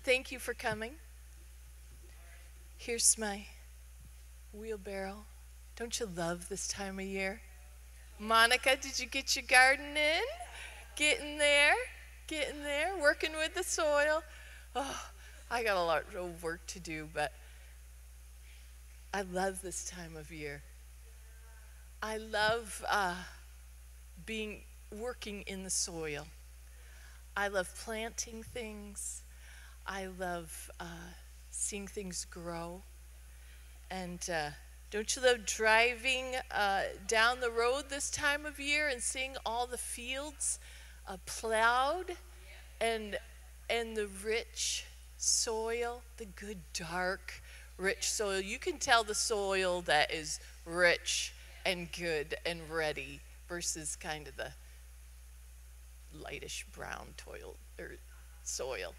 Thank you for coming. Here's my wheelbarrow. Don't you love this time of year? Monica, did you get your garden in? Getting there, working with the soil. Oh, I got a lot of work to do, but I love this time of year. I love working in the soil. I love planting things. I love seeing things grow. And don't you love driving down the road this time of year and seeing all the fields plowed and the rich soil, the good dark rich soil? You can tell the soil that is rich and good and ready versus kind of the lightish brown soil.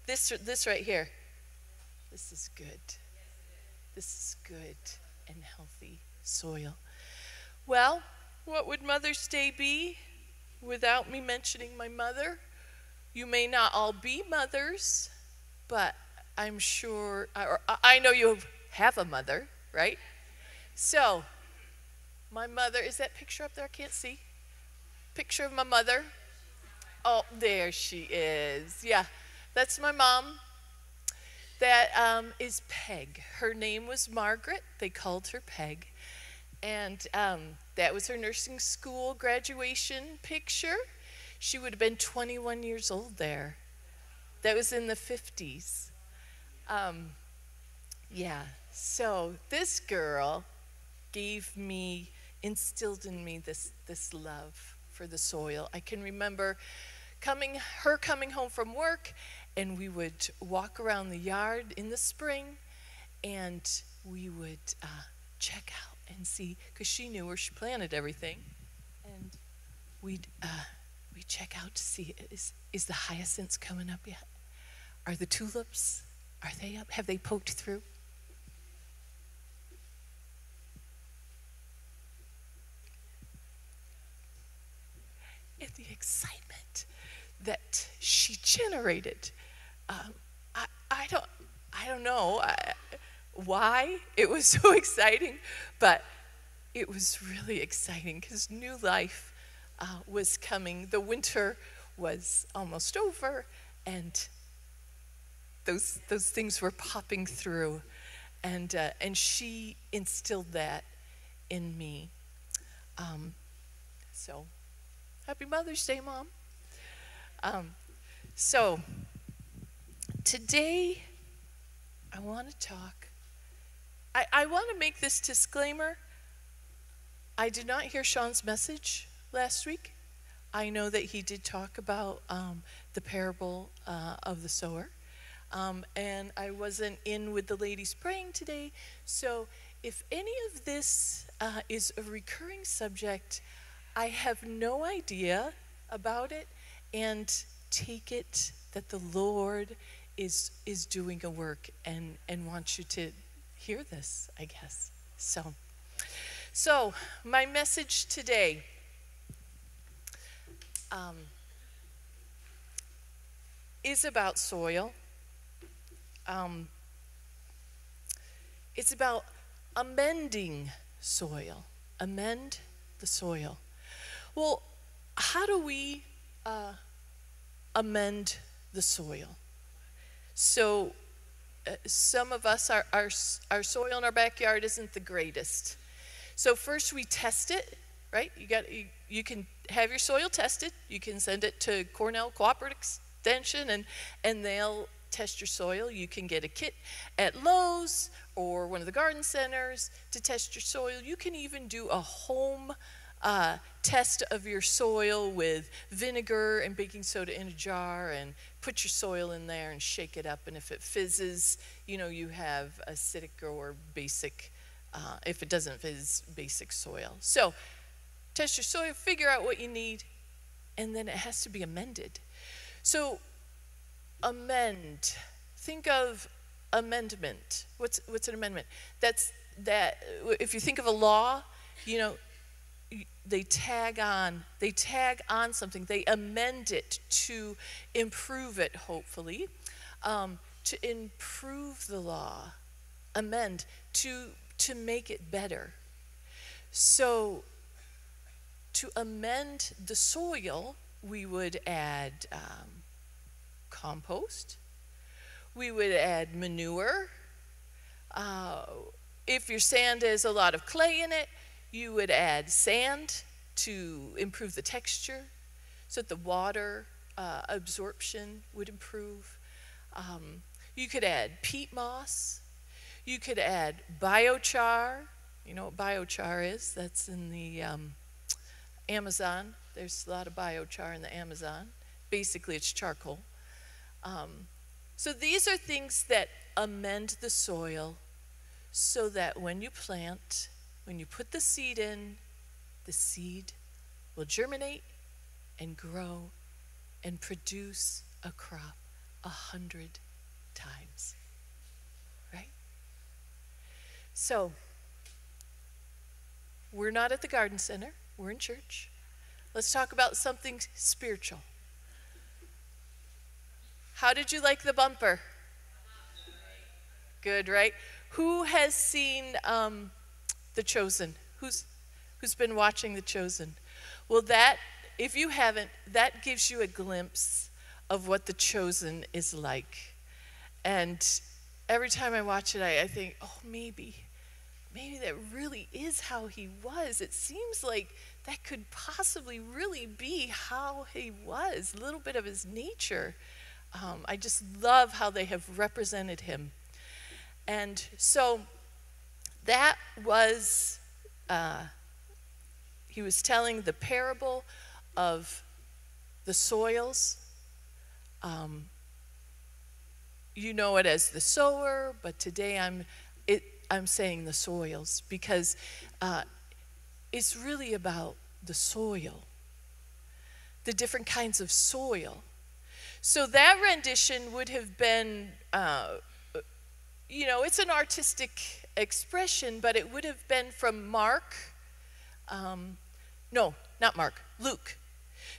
This right here, this is good. This is good and healthy soil. Well, what would Mother's Day be without me mentioning my mother? You may not all be mothers, but I'm sure, I know you have a mother, right? So, my mother, is that picture up there? I can't see. Picture of my mother. Oh, there she is. Yeah, that's my mom. That is Peg. Her name was Margaret. They called her Peg. And that was her nursing school graduation picture. She would have been 21 years old there. That was in the 50s. Yeah, so this girl instilled in me this love for the soil. I can remember her coming home from work, and we would walk around the yard in the spring, and we would check out and see, because she knew where she planted everything, and we'd check out to see, is the hyacinths coming up yet? Are the tulips, are they up? Have they poked through? And the excitement that she generated, I don't know why it was so exciting, but it was really exciting because new life was coming. The winter was almost over, and those things were popping through, and she instilled that in me. So. Happy Mother's Day, Mom. So, today, I want to talk. I want to make this disclaimer. I did not hear Sean's message last week. I know that he did talk about the parable of the sower. And I wasn't in with the ladies praying today. So, if any of this is a recurring subject, I have no idea about it, and take it that the Lord is doing a work and wants you to hear this, I guess. So my message today is about soil. It's about amending soil. Amend the soil. Well, how do we amend the soil? So some of us, our soil in our backyard isn't the greatest. So first we test it, right? You can have your soil tested. You can send it to Cornell Cooperative Extension, and they'll test your soil. You can get a kit at Lowe's or one of the garden centers to test your soil. You can even do a home test of your soil with vinegar and baking soda in a jar, and put your soil in there and shake it up, and if it fizzes, you have acidic or basic, if it doesn't fizz, basic soil. So test your soil, figure out what you need, and then it has to be amended. So amend, think of amendment. What's an amendment? That's if you think of a law, they tag on something, they amend it to improve it, hopefully. to improve the law, amend, to make it better. So to amend the soil, we would add compost. We would add manure. If your sand has a lot of clay in it, you would add sand to improve the texture so that the water absorption would improve. You could add peat moss. You could add biochar. You know what biochar is? That's in the Amazon. There's a lot of biochar in the Amazon. Basically, it's charcoal. So these are things that amend the soil so that when you plant, when you put the seed in, the seed will germinate and grow and produce a crop 100 times. Right? So, we're not at the garden center. We're in church. Let's talk about something spiritual. How did you like the bumper? Good, right? Who has seen The Chosen? Who's been watching The Chosen? Well, that, if you haven't, that gives you a glimpse of what The Chosen is like. And every time I watch it, I think, oh, maybe that really is how he was. It seems like that could possibly really be how he was, a little bit of his nature. I just love how they have represented him. And so that was, he was telling the parable of the soils. You know it as the sower, but today I'm saying the soils because it's really about the soil, the different kinds of soil. So that rendition would have been, it's an artistic expression, but it would have been from Luke.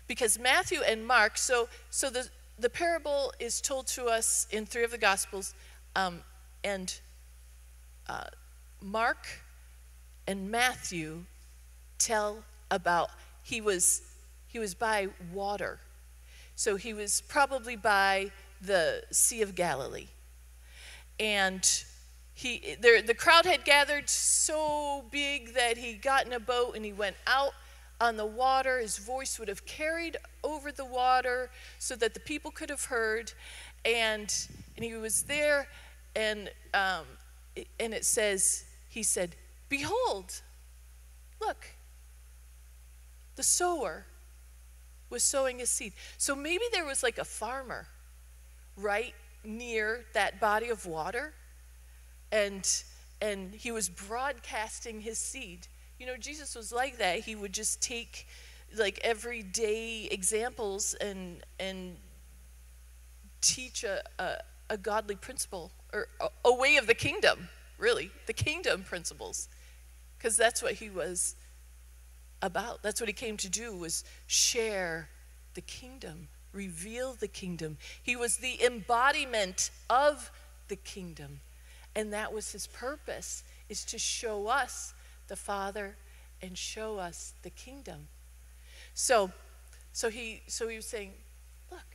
Because Matthew and Mark, so the parable is told to us in 3 of the Gospels, and Mark and Matthew tell about he was by water. So he was probably by the Sea of Galilee. And the crowd had gathered so big that he got in a boat and he went out on the water. His voice would have carried over the water so that the people could have heard. And he was there, and it says, he said, "Behold, look, the sower was sowing his seed." So maybe there was like a farmer right near that body of water, and he was broadcasting his seed. You know, Jesus was like that. He would just take like everyday examples and teach a godly principle, or a way of the kingdom, really, the kingdom principles, because that's what he was about. That's what he came to do, was share the kingdom, reveal the kingdom. He was the embodiment of the kingdom, and that was his purpose, is to show us the Father and show us the kingdom. So he was saying, look,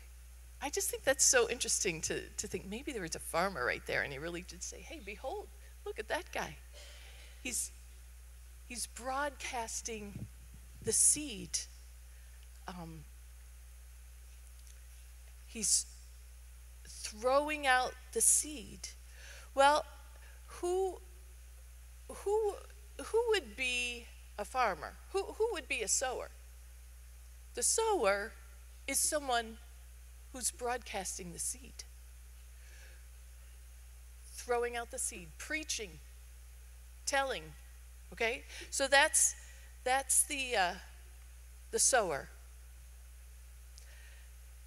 I just think that's so interesting to think maybe there was a farmer right there, and he really did say, hey, behold, look at that guy. He's broadcasting the seed. He's throwing out the seed. Well, who would be a farmer? Who would be a sower? The sower is someone who's broadcasting the seed, throwing out the seed, preaching, telling. Okay, so that's the sower.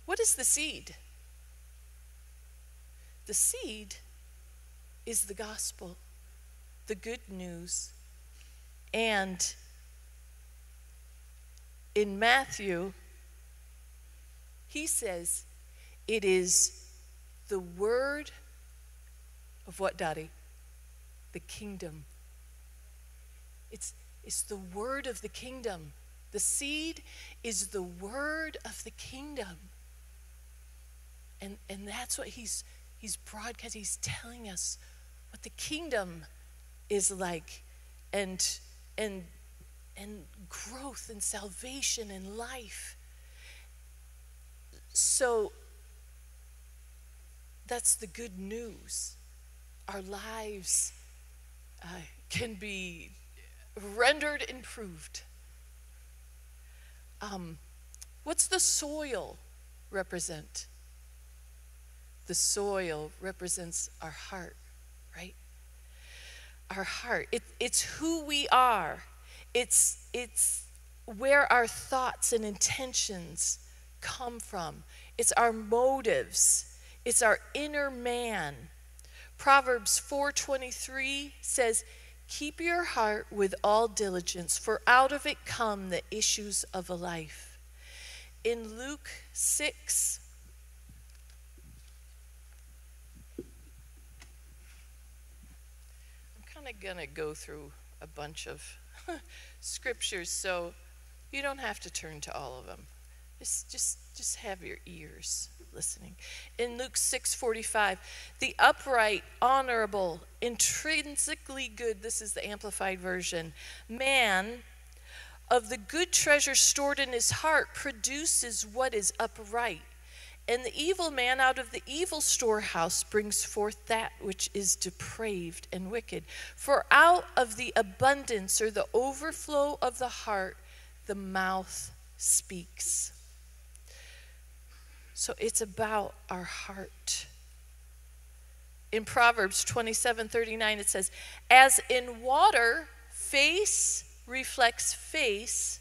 What is the seed? The seed is the gospel, the good news. And in Matthew, he says it is the word of what, Dottie? The kingdom. It's the word of the kingdom. The seed is the word of the kingdom. And that's what he's broadcasting. He's telling us what the kingdom is like, and growth and salvation and life. So that's the good news. Our lives can be rendered improved. What's the soil represent? The soil represents our heart, right? Our heart. It's who we are. It's where our thoughts and intentions come from. It's our motives. It's our inner man. Proverbs 4:23 says, "Keep your heart with all diligence, for out of it come the issues of a life." In Luke 6, I'm kind of going to go through a bunch of scriptures, so you don't have to turn to all of them. Just have your ears listening. In Luke 6:45, "The upright, honorable, intrinsically good," this is the Amplified Version, "man of the good treasure stored in his heart produces what is upright. And the evil man out of the evil storehouse brings forth that which is depraved and wicked. For out of the abundance or the overflow of the heart, the mouth speaks." So it's about our heart. In Proverbs 27:39 it says, "As in water, face reflects face,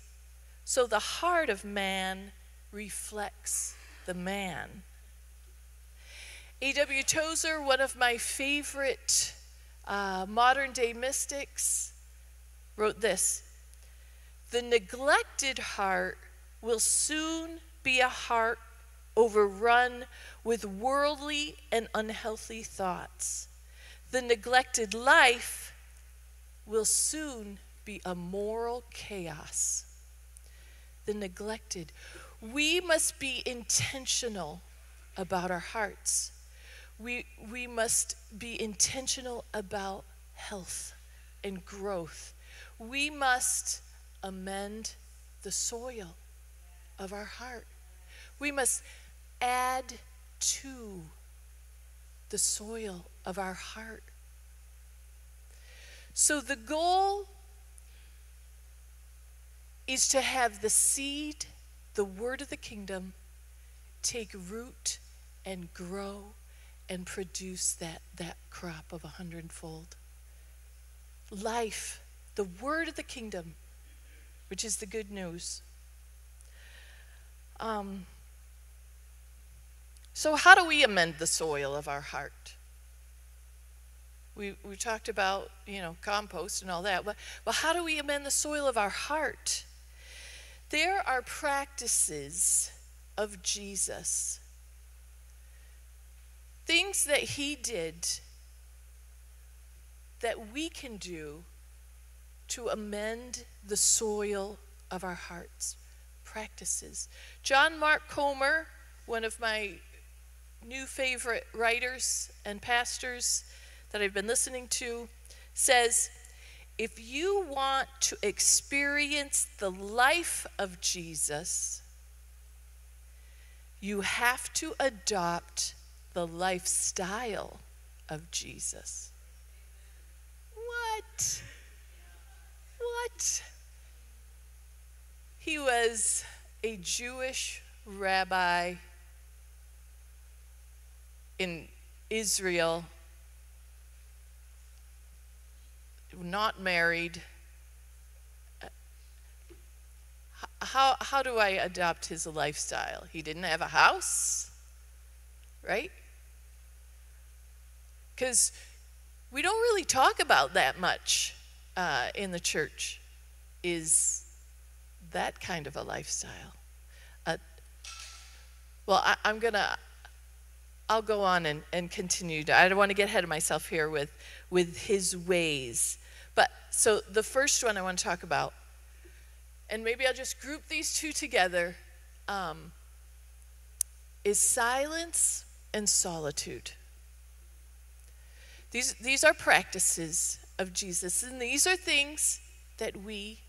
so the heart of man reflects the man." A.W. Tozer, one of my favorite modern day mystics, wrote this: "The neglected heart will soon be a heart overrun with worldly and unhealthy thoughts. The neglected life will soon be a moral chaos." The neglected. We must be intentional about our hearts. We must be intentional about health and growth. We must amend the soil of our heart. We must add to the soil of our heart. So the goal is to have the seed, the word of the kingdom, take root and grow and produce that crop of 100-fold. Life, the word of the kingdom, which is the good news. So how do we amend the soil of our heart? We talked about, compost and all that, but how do we amend the soil of our heart? There are practices of Jesus, things that he did that we can do to amend the soil of our hearts. Practices. John Mark Comer, one of my new favorite writers and pastors that I've been listening to, says, "If you want to experience the life of Jesus, you have to adopt the lifestyle of Jesus." What? He was a Jewish rabbi in Israel, not married. How do I adopt his lifestyle? He didn't have a house, right? Because we don't really talk about that much in the church, is that kind of a lifestyle. I'm going to I'll go on and continue. I don't want to get ahead of myself here with his ways. But so the first one I want to talk about, and maybe I'll just group these two together, is silence and solitude. These are practices of Jesus, and these are things that we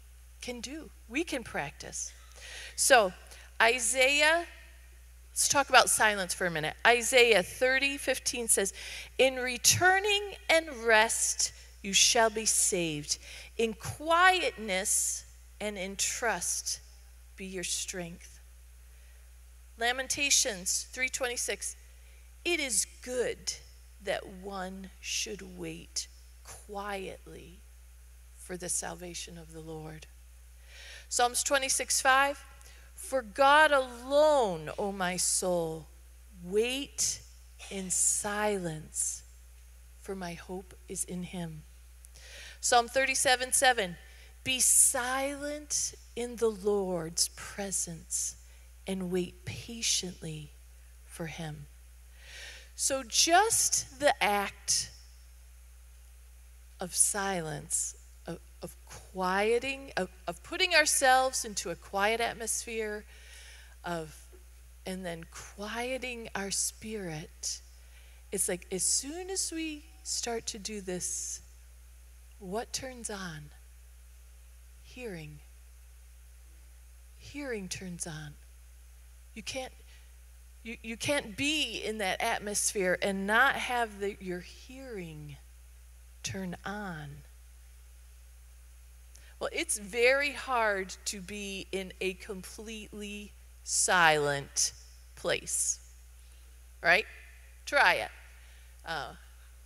can do. We can practice. So Isaiah, let's talk about silence for a minute. Isaiah 30:15 says, "In returning and rest you shall be saved. In quietness and in trust be your strength." Lamentations 3:26, "It is good that one should wait quietly for the salvation of the Lord." Psalms 26:5, "For God alone, O my soul, wait in silence, for my hope is in him." Psalm 37:7, "Be silent in the Lord's presence and wait patiently for him." So just the act of silence, of quieting, of putting ourselves into a quiet atmosphere, and then quieting our spirit, it's like as soon as we start to do this, what turns on? Hearing. Hearing turns on. You can't be in that atmosphere and not have your hearing turn on. Well, it's very hard to be in a completely silent place, right? Try it.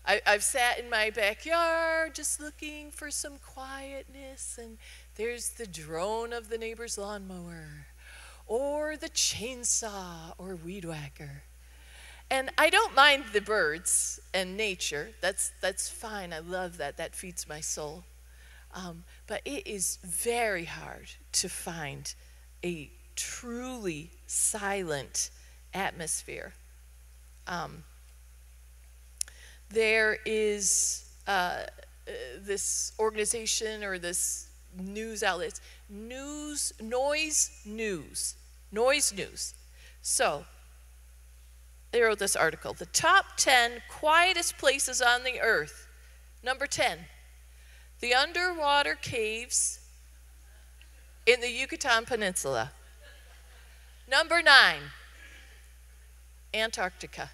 I've sat in my backyard just looking for some quietness, and there's the drone of the neighbor's lawnmower, or the chainsaw, or weed whacker. And I don't mind the birds and nature. That's fine. I love that. That feeds my soul. But it is very hard to find a truly silent atmosphere. There is this organization or this news outlet, Noise News. So they wrote this article, "The top 10 quietest places on the earth." Number 10, the underwater caves in the Yucatan Peninsula. Number 9, Antarctica.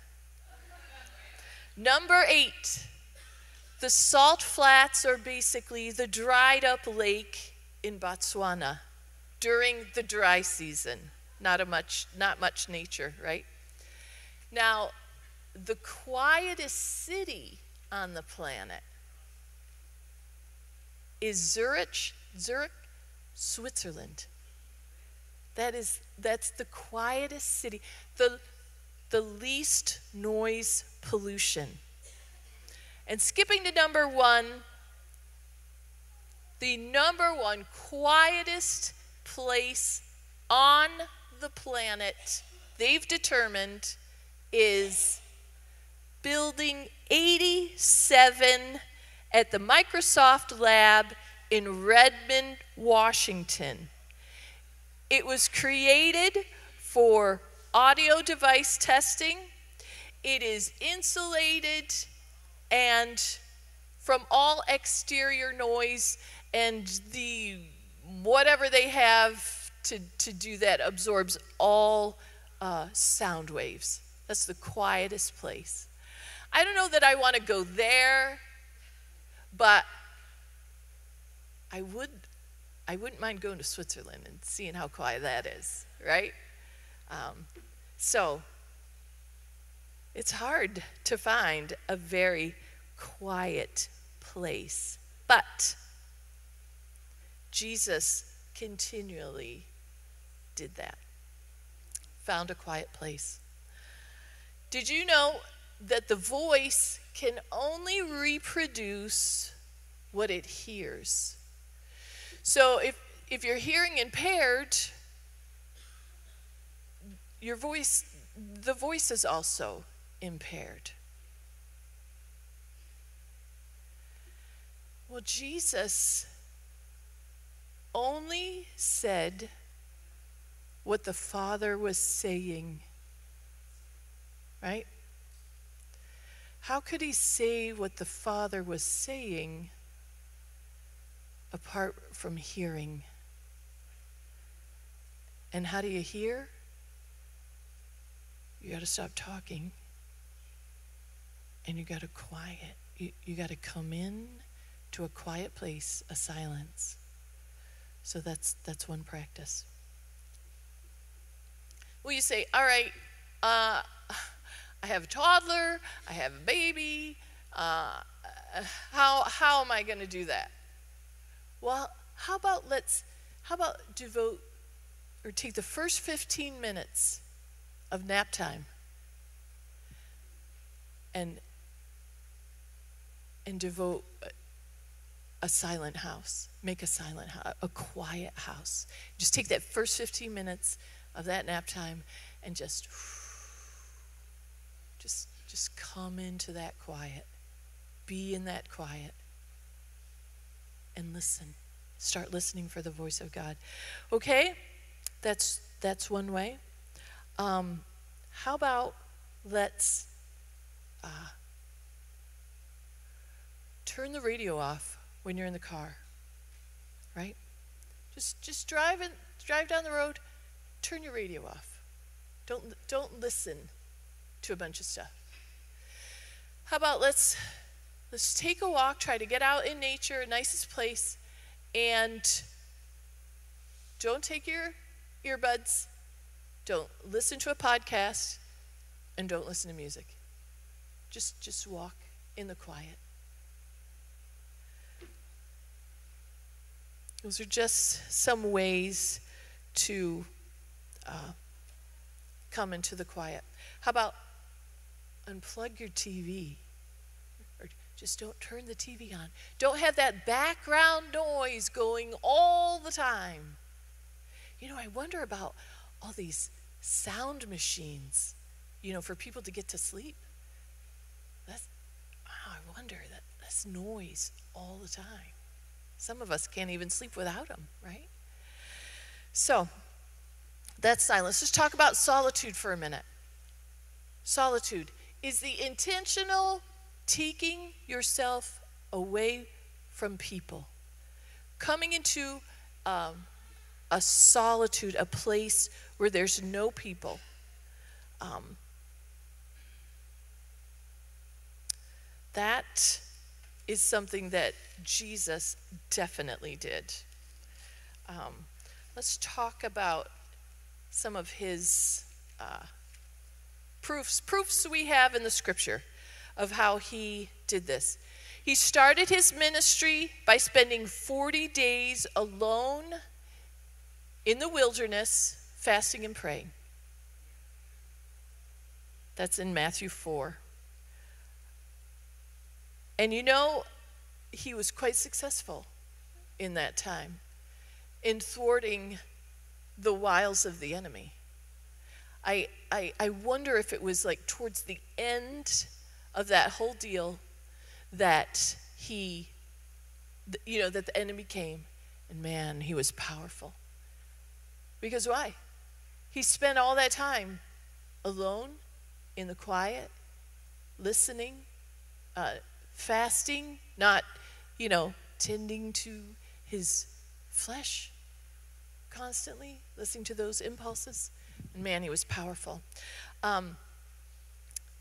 Number 8, the salt flats, or basically the dried up lake in Botswana during the dry season. Not much nature, right? Now, the quietest city on the planet is Zurich, Switzerland. That's the quietest city, the least noise pollution. And skipping to number 1, the number 1 quietest place on the planet they've determined is Building 87 at the Microsoft Lab in Redmond, Washington. It was created for audio device testing. It is insulated and from all exterior noise, and the whatever they have to do that absorbs all sound waves. That's the quietest place. I don't know that I want to go there, but I wouldn't mind going to Switzerland and seeing how quiet that is, right? So it's hard to find a very quiet place, but Jesus continually did that. Found a quiet place. Did you know that the voice can only reproduce what it hears? So if you're hearing impaired, the voice is also impaired. Well, Jesus only said what the Father was saying, right? How could he say what the Father was saying apart from hearing? And how do you hear? You got to stop talking, and you got to quiet. You got to come in to a quiet place, a silence. So that's one practice. Well, you say, all right, I have a toddler, I have a baby, how am I going to do that? Well, how about devote or take the first 15 minutes of nap time and devote a silent house. Make a silent house, a quiet house. Just take that first 15 minutes of that nap time and just come into that quiet. Be in that quiet and listen. Start listening for the voice of God. Okay? That's one way. How about let's turn the radio off when you're in the car, right? Just drive down the road, turn your radio off. Don't listen to a bunch of stuff. How about let's take a walk, try to get out in nature, nicest place, and don't take your earbuds, don't listen to a podcast, and don't listen to music. Just walk in the quiet. Those are just some ways to come into the quiet. How about unplug your TV? Or just don't turn the TV on. Don't have that background noise going all the time. You know, I wonder about all these sound machines, for people to get to sleep. I wonder that's noise all the time. Some of us can't even sleep without them, right? So, that's silence. Let's talk about solitude for a minute. Solitude is the intentional taking yourself away from people. Coming into a solitude, a place where there's no people. That is something that Jesus definitely did. Let's talk about some of his proofs we have in the scripture of how he did this. He started his ministry by spending 40 days alone in the wilderness, fasting and praying. That's in Matthew 4. And he was quite successful in that time in thwarting the wiles of the enemy. I wonder if it was like towards the end of that whole deal that that the enemy came, and man, he was powerful. Because why? He spent all that time alone, in the quiet, listening, fasting, not, tending to his flesh constantly, listening to those impulses. And man, he was powerful.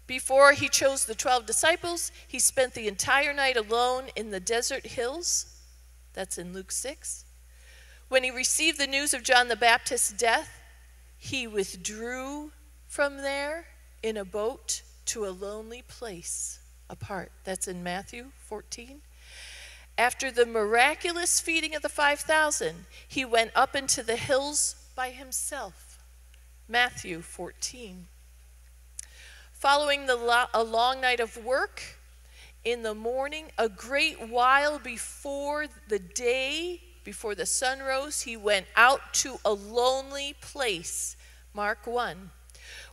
Before he chose the 12 disciples, he spent the entire night alone in the desert hills. That's in Luke 6. When he received the news of John the Baptist's death, he withdrew from there in a boat to a lonely place apart. That's in Matthew 14. After the miraculous feeding of the 5,000, he went up into the hills by himself. Matthew 14. Following a long night of work, in the morning, a great while before the sun rose, he went out to a lonely place. Mark 1.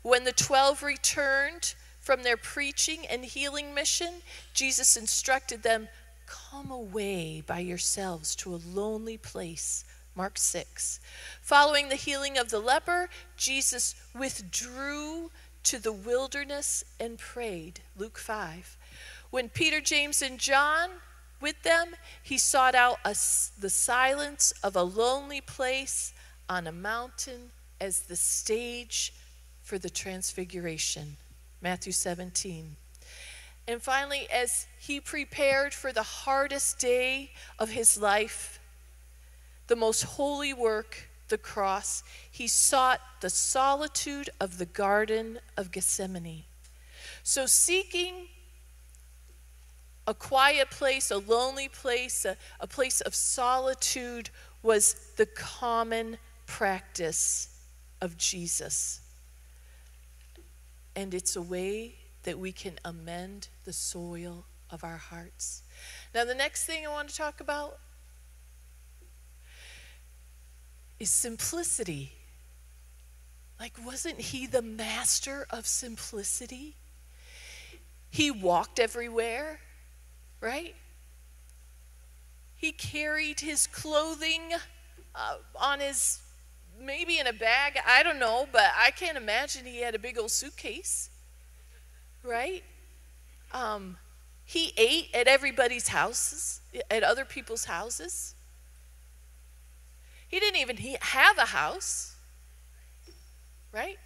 When the 12 returned, from their preaching and healing mission, Jesus instructed them, come away by yourselves to a lonely place. Mark 6. Following the healing of the leper, Jesus withdrew to the wilderness and prayed. Luke 5. When Peter, James, and John with them, he sought out the silence of a lonely place on a mountain as the stage for the transfiguration. Matthew 17. And finally, as he prepared for the hardest day of his life, the most holy work, the cross, he sought the solitude of the Garden of Gethsemane. So seeking a quiet place, a lonely place, a place of solitude was the common practice of Jesus. And it's a way that we can amend the soil of our hearts. Now, the next thing I want to talk about is simplicity. Like, wasn't he the master of simplicity? He walked everywhere, right? He carried his clothing on his, maybe in a bag, I don't know, but I can't imagine he had a big old suitcase, right? He ate at everybody's houses, at other people's houses. He didn't even have a house, right?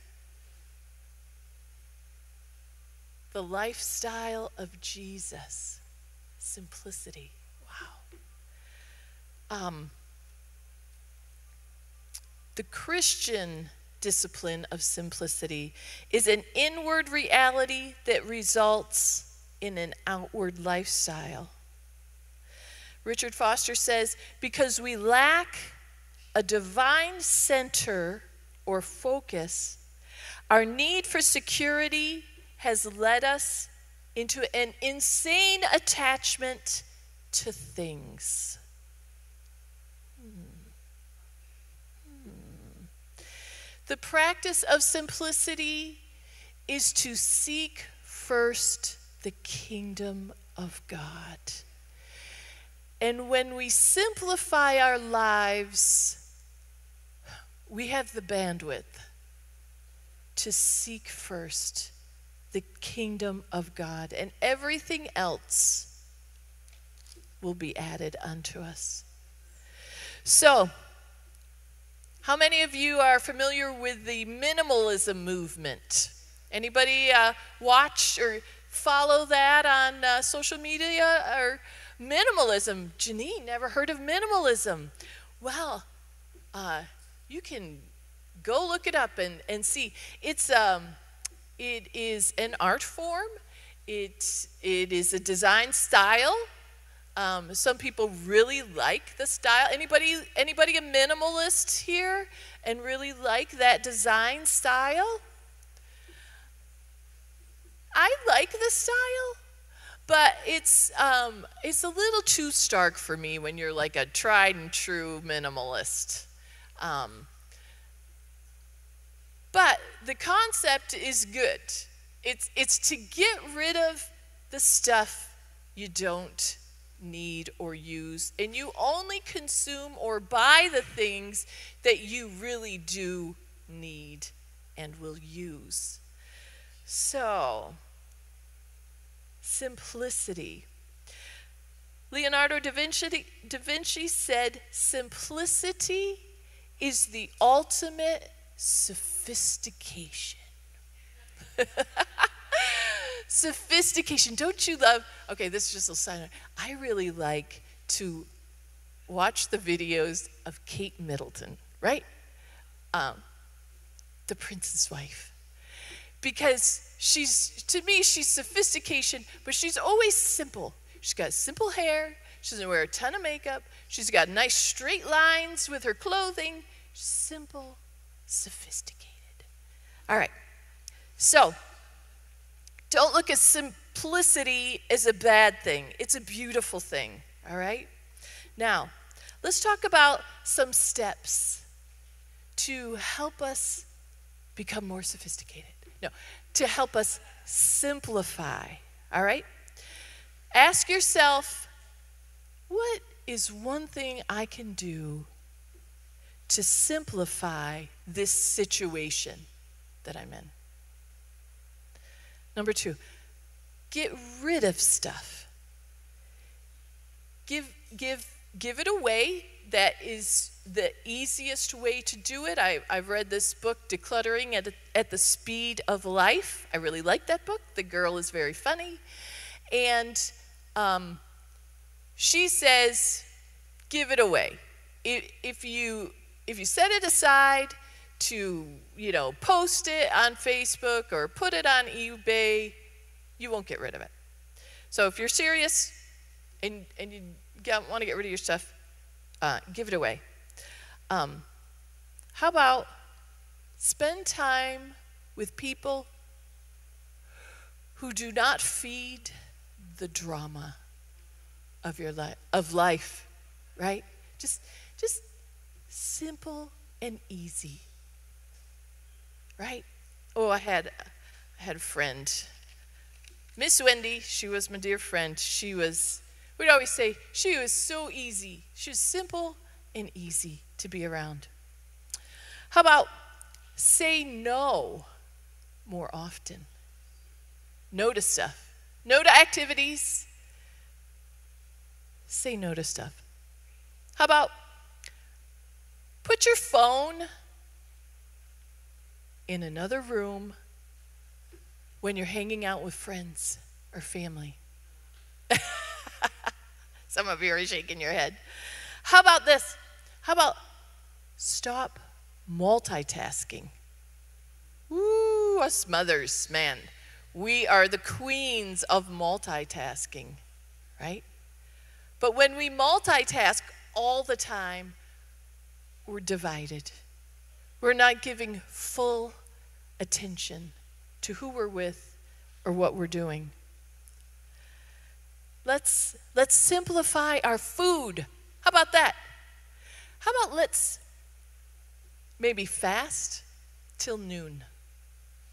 The lifestyle of Jesus, simplicity. Wow. The Christian discipline of simplicity is an inward reality that results in an outward lifestyle. Richard Foster says, because we lack a divine center or focus, our need for security has led us into an insane attachment to things. The practice of simplicity is to seek first the kingdom of God. And when we simplify our lives, we have the bandwidth to seek first the kingdom of God, and everything else will be added unto us. So, how many of you are familiar with the minimalism movement? Anybody watch or follow that on social media? Or minimalism? Janine, never heard of minimalism. Well, you can go look it up and see. It is an art form. It is a design style. Some people really like the style. Anybody a minimalist here and really like that design style? I like the style, but it's a little too stark for me when you're like a tried and true minimalist. But the concept is good. It's to get rid of the stuff you don't need or use, and you only consume or buy the things that you really do need and will use. So, simplicity. Leonardo da Vinci said, simplicity is the ultimate sophistication. Sophistication. Don't you love, okay, this is just a side note. I really like to watch the videos of Kate Middleton, right? The Prince's Wife. Because to me, she's sophistication, but she's always simple. She's got simple hair. She doesn't wear a ton of makeup. She's got nice straight lines with her clothing. Simple, sophisticated. All right. So, don't look at simplicity as a bad thing. It's a beautiful thing, all right? Now, let's talk about some steps to help us become more sophisticated. No, to help us simplify, all right? Ask yourself, what is one thing I can do to simplify this situation that I'm in? Number 2, get rid of stuff. Give it away. That is the easiest way to do it. I've read this book, Decluttering at the Speed of Life. I really like that book. The girl is very funny. And she says, give it away. If you set it aside to, post it on Facebook or put it on eBay, you won't get rid of it. So if you're serious and you want to get rid of your stuff, give it away. How about spend time with people who do not feed the drama of your life, right? Just simple and easy, right? Oh, I had a friend, Miss Wendy. She was my dear friend. We'd always say she was so easy. She was simple and easy to be around. How about say no more often? No to stuff. No to activities. Say no to stuff. How about put your phone in another room when you're hanging out with friends or family? Some of you are shaking your head. How about this? How about stop multitasking? Woo, us mothers, man. We are the queens of multitasking, right? But when we multitask all the time, we're divided. We're not giving full attention to who we're with or what we're doing. Let's simplify our food. How about that? How about let's maybe fast till noon?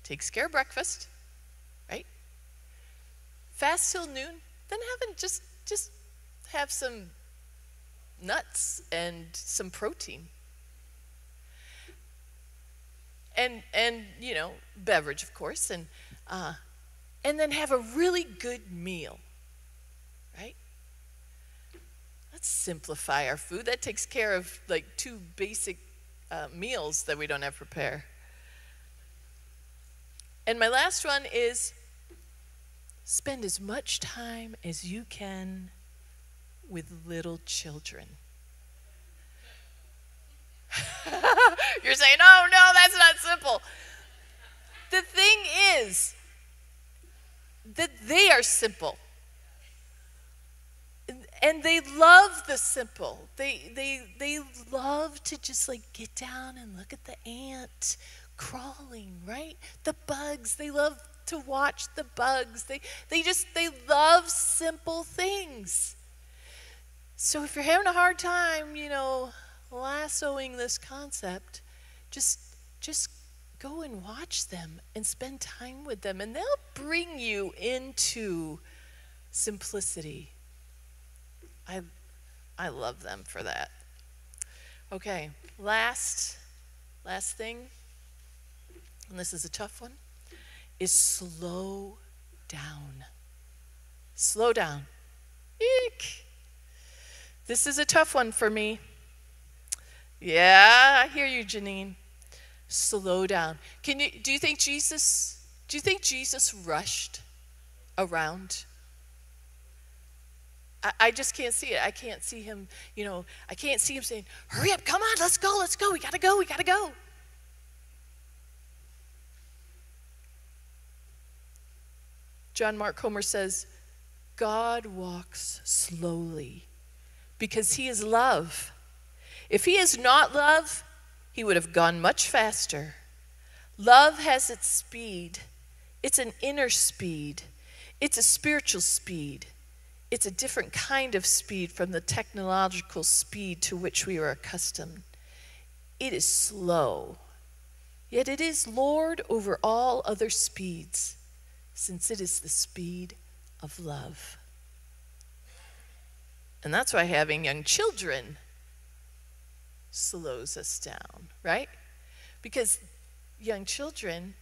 Takes care of breakfast, right? Fast till noon, then just have some nuts and some protein. And beverage, of course, and then have a really good meal. Right? Let's simplify our food. That takes care of like 2 basic meals that we don't have to prepare. And my last one is spend as much time as you can with little children. You're saying, oh no, that's not simple. The thing is that they are simple. And they love the simple. They love to just like get down and look at the ant crawling, right? The bugs, they love to watch the bugs. They love simple things. So if you're having a hard time, lassoing this concept, just go and watch them and spend time with them, and they'll bring you into simplicity. I love them for that. Okay, last thing, and this is a tough one, is slow down. Slow down. Eek. This is a tough one for me. Yeah, I hear you, Janine. Slow down. Do you think Jesus rushed around? I just can't see it. I can't see him, I can't see him saying, hurry up, come on, let's go, we gotta go. John Mark Comer says, God walks slowly because he is love. If he is not love, he would have gone much faster. Love has its speed. It's an inner speed. It's a spiritual speed. It's a different kind of speed from the technological speed to which we are accustomed. It is slow, yet it is Lord over all other speeds. since it is the speed of love. And that's why having young children slows us down, right? Because young children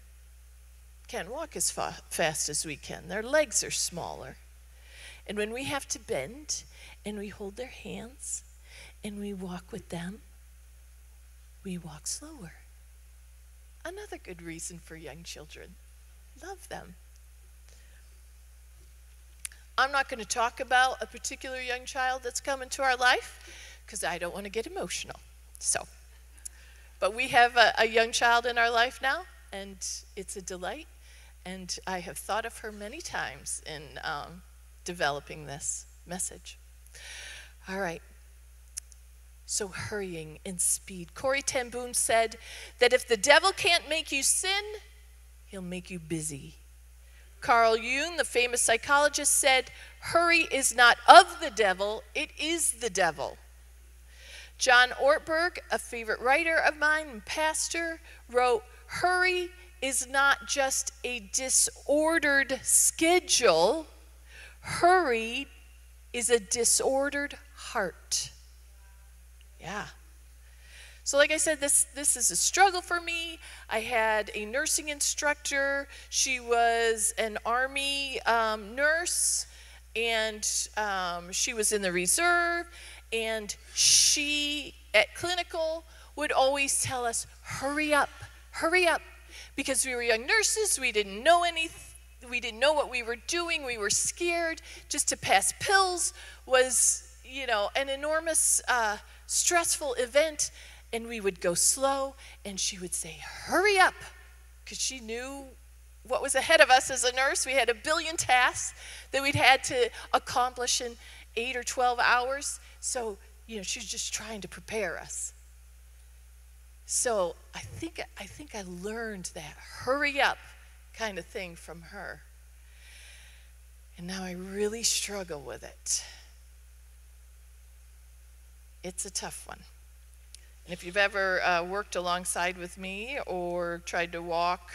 can't walk as fast as we can. Their legs are smaller. And when we have to bend and we hold their hands and we walk with them, we walk slower. Another good reason for young children. Love them. I'm not going to talk about a particular young child that's come into our life because I don't want to get emotional. But we have a young child in our life now, and it's a delight. And I have thought of her many times in developing this message. All right. So hurrying and speed. Corrie ten Boom said that if the devil can't make you sin, he'll make you busy. Carl Jung, the famous psychologist, said, hurry is not of the devil, it is the devil. John Ortberg, a favorite writer of mine and pastor, wrote, hurry is not just a disordered schedule. Hurry is a disordered heart. Yeah. So like I said, this is a struggle for me. I had a nursing instructor. She was an Army nurse, and she was in the reserve. And she, at clinical, would always tell us, hurry up, because we were young nurses. We didn't know anything. We didn't know what we were doing. We were scared. Just to pass pills was, an enormous stressful event. And we would go slow, and she would say, hurry up, because she knew what was ahead of us as a nurse. We had a billion tasks that we'd had to accomplish in 8 or 12 hours. So, she was just trying to prepare us. So I think I learned that hurry up kind of thing from her. And now I really struggle with it. It's a tough one. And if you've ever worked alongside with me or tried to walk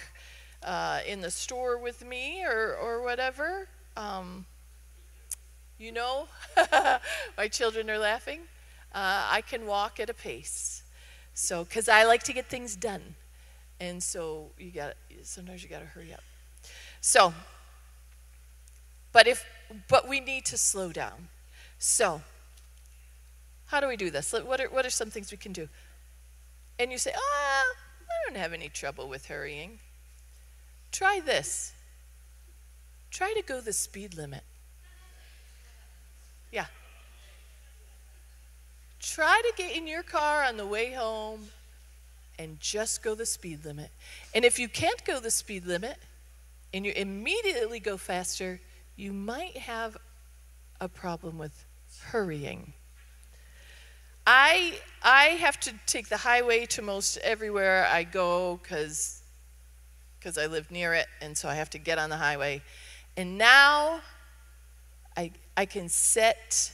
in the store with me or whatever, my children are laughing. I can walk at a pace. So, because I like to get things done. And so sometimes you got to hurry up. So, but we need to slow down. So, how do we do this? What are some things we can do? And you say, I don't have any trouble with hurrying. Try this. Try to go the speed limit. Yeah. Try to get in your car on the way home and just go the speed limit. And if you can't go the speed limit and you immediately go faster, you might have a problem with hurrying. I have to take the highway to most everywhere I go because I live near it, and so I have to get on the highway. And now I can set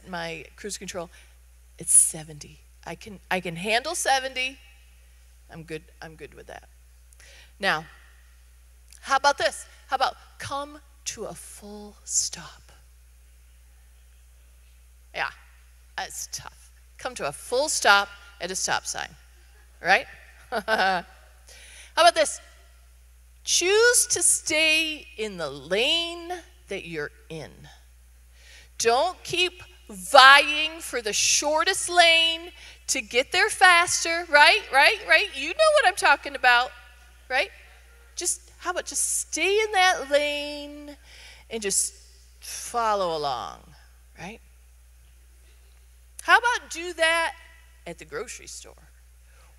my cruise control at 70. I can handle 70. I'm good with that. Now, how about this? How about come to a full stop? Yeah. That's tough. Come to a full stop at a stop sign, right? How about this? Choose to stay in the lane that you're in. Don't keep vying for the shortest lane to get there faster, right? You know what I'm talking about, right? How about just stay in that lane and just follow along, right? How about do that at the grocery store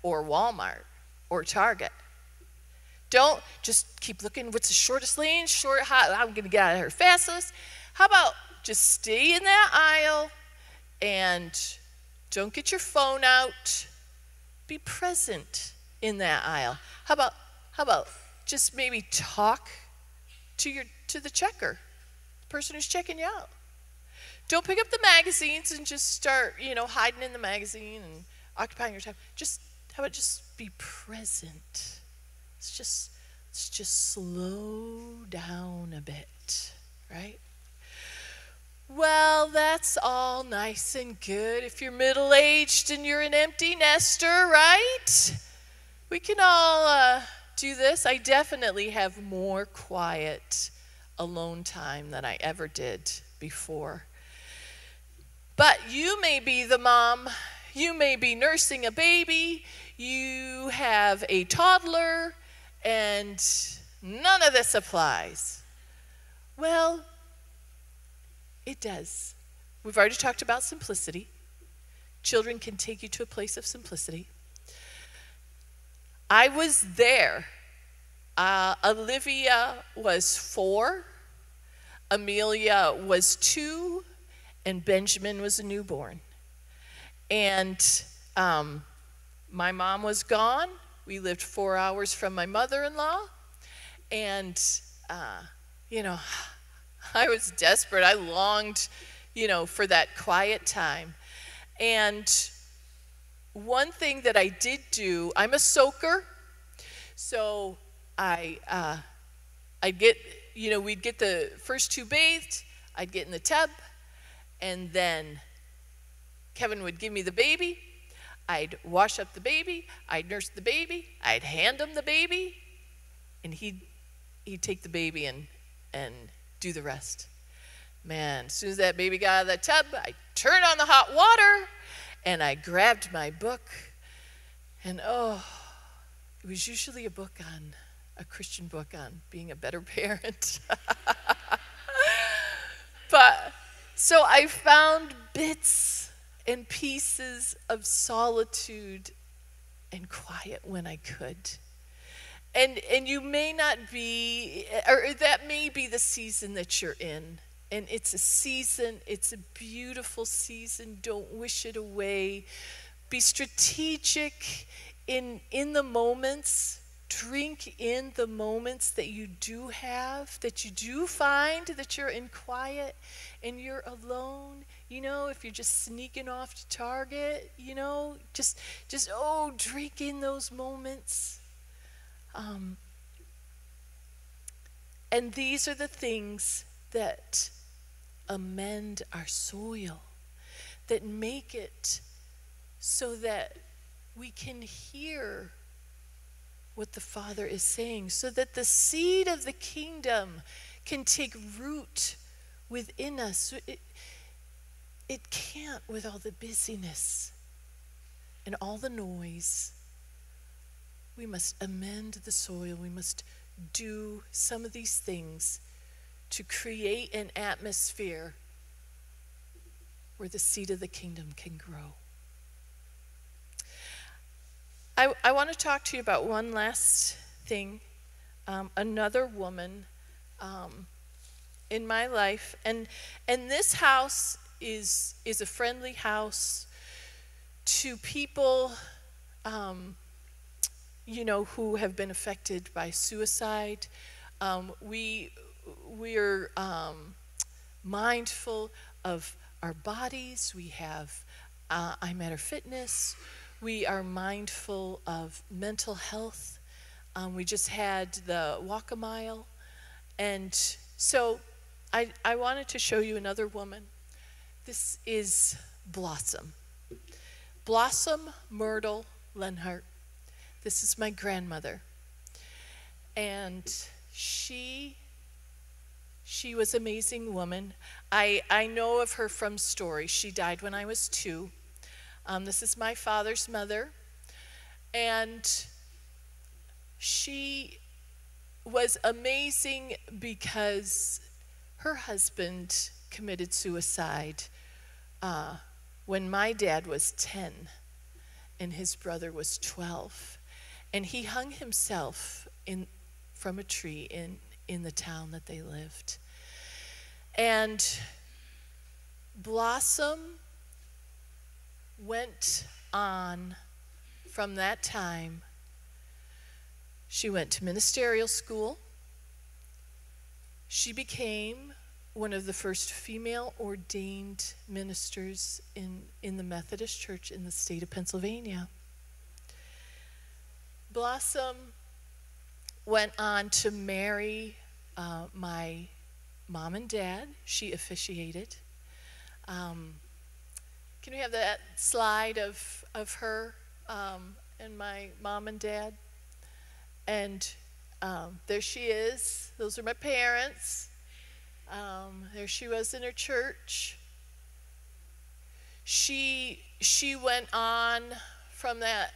or Walmart or Target? Don't just keep looking what's the shortest lane, I'm going to get out of here fastest. How about just stay in that aisle and don't get your phone out. Be present in that aisle. How about just maybe talk to the checker, the person who's checking you out. Don't pick up the magazines and just start, hiding in the magazine and occupying your time. How about just be present? Let's Let's just slow down a bit, right? Well, that's all nice and good if you're middle-aged and you're an empty nester, right? We can all do this. I definitely have more quiet alone time than I ever did before. But you may be the mom, you may be nursing a baby, you have a toddler, and none of this applies. Well, it does. We've already talked about simplicity. Children can take you to a place of simplicity. I was there. Olivia was 4, Amelia was 2, and Benjamin was a newborn. And my mom was gone. We lived 4 hours from my mother-in-law. And, I was desperate. I longed, for that quiet time. And one thing that I did do, I'm a soaker. So we'd get the first 2 bathed. I'd get in the tub. And then Kevin would give me the baby. I'd wash up the baby. I'd nurse the baby. I'd hand him the baby. And he'd take the baby and do the rest. Man, as soon as that baby got out of the tub, I turned on the hot water and I grabbed my book. And it was usually a Christian book on being a better parent. But so I found bits and pieces of solitude and quiet when I could. And you may not be, or that may be the season that you're in. And it's a season, it's a beautiful season. Don't wish it away. Be strategic in the moments. Drink in the moments that you do have, that you do find that you're in quiet and you're alone. If you're just sneaking off to Target, just drink in those moments. And these are the things that amend our soil, that make it so that we can hear what the Father is saying, so that the seed of the kingdom can take root within us. It can't with all the busyness and all the noise. We must amend the soil. We must do some of these things to create an atmosphere where the seed of the kingdom can grow. I want to talk to you about one last thing. Another woman in my life. And this house is a friendly house to people who have been affected by suicide. We're mindful of our bodies. We have I'm at Our Fitness. We are mindful of mental health. We just had the Walk a Mile. And so I wanted to show you another woman. This is Blossom. Blossom Myrtle Lenhart. This is my grandmother. And she was an amazing woman. I know of her from stories. She died when I was 2. This is my father's mother. And she was amazing because her husband committed suicide when my dad was 10 and his brother was 12. And he hung himself from a tree in the town that they lived. And Blossom went on from that time. She went to ministerial school. She became one of the first female ordained ministers in the Methodist Church in the state of Pennsylvania. Blossom went on to marry my mom and dad. She officiated. Can we have that slide of her and my mom and dad? And there she is. Those are my parents. There she was in her church. She went on from that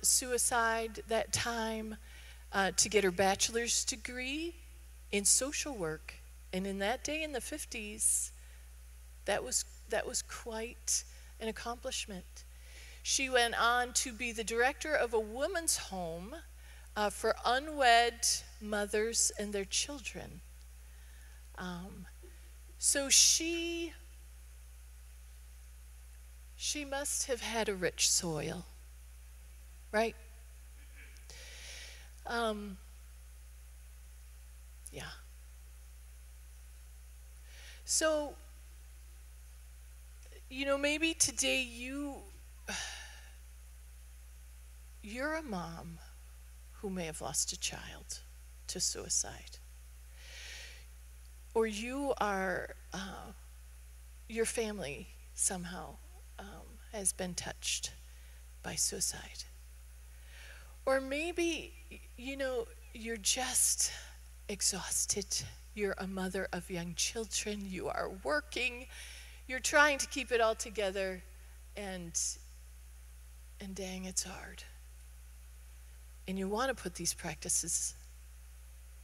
suicide that time to get her bachelor's degree in social work. And in that day, in the 50s, that was quite an accomplishment. She went on to be the director of a women's home for unwed mothers and their children. So she must have had a rich soil, right? Yeah. So, maybe today you're a mom who may have lost a child to suicide. Or you are, your family somehow has been touched by suicide. Or maybe, you're just exhausted. You're a mother of young children. You are working. You're trying to keep it all together, and dang, it's hard. And you want to put these practices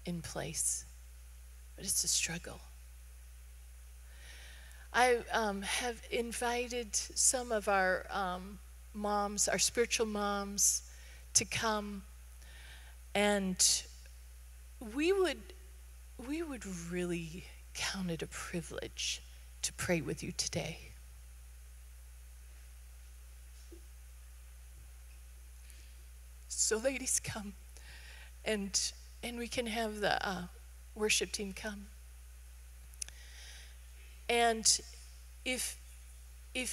in place, but it's a struggle. I have invited some of our moms, our spiritual moms, to come, and we would really count it a privilege to pray with you today. So ladies, come, and we can have the worship team come. And if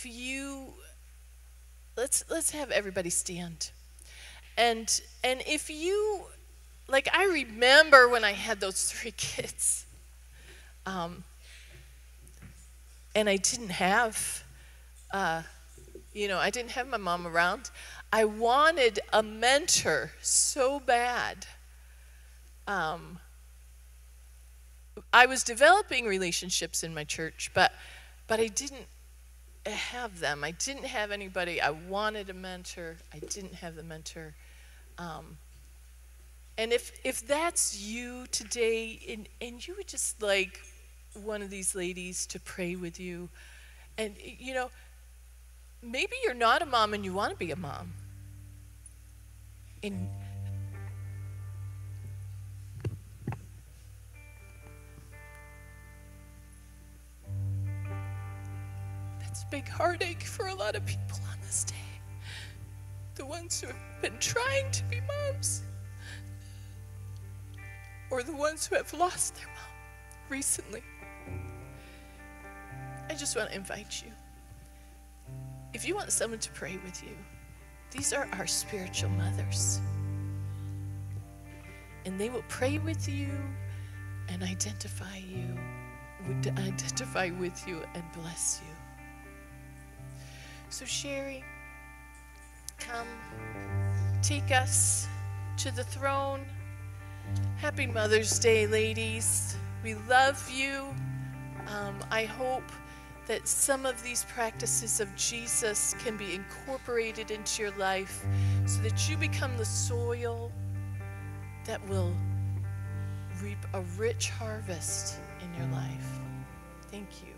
you, let's have everybody stand. And if you, like, I remember when I had those 3 kids, and I didn't have, I didn't have my mom around. I wanted a mentor so bad. I was developing relationships in my church, but I didn't have them. I didn't have anybody. I wanted a mentor. I didn't have the mentor. And if that's you today, and you would just like one of these ladies to pray with you, and maybe you're not a mom and you want to be a mom. And that's a big heartache for a lot of people on this day. The ones who have been trying to be moms, or the ones who have lost their mom recently. I just want to invite you. If you want someone to pray with you, these are our spiritual mothers. And they will pray with you and identify with you and bless you. So Sherry, come, take us to the throne. Happy Mother's Day, ladies. We love you. I hope that some of these practices of Jesus can be incorporated into your life so that you become the soil that will reap a rich harvest in your life. Thank you.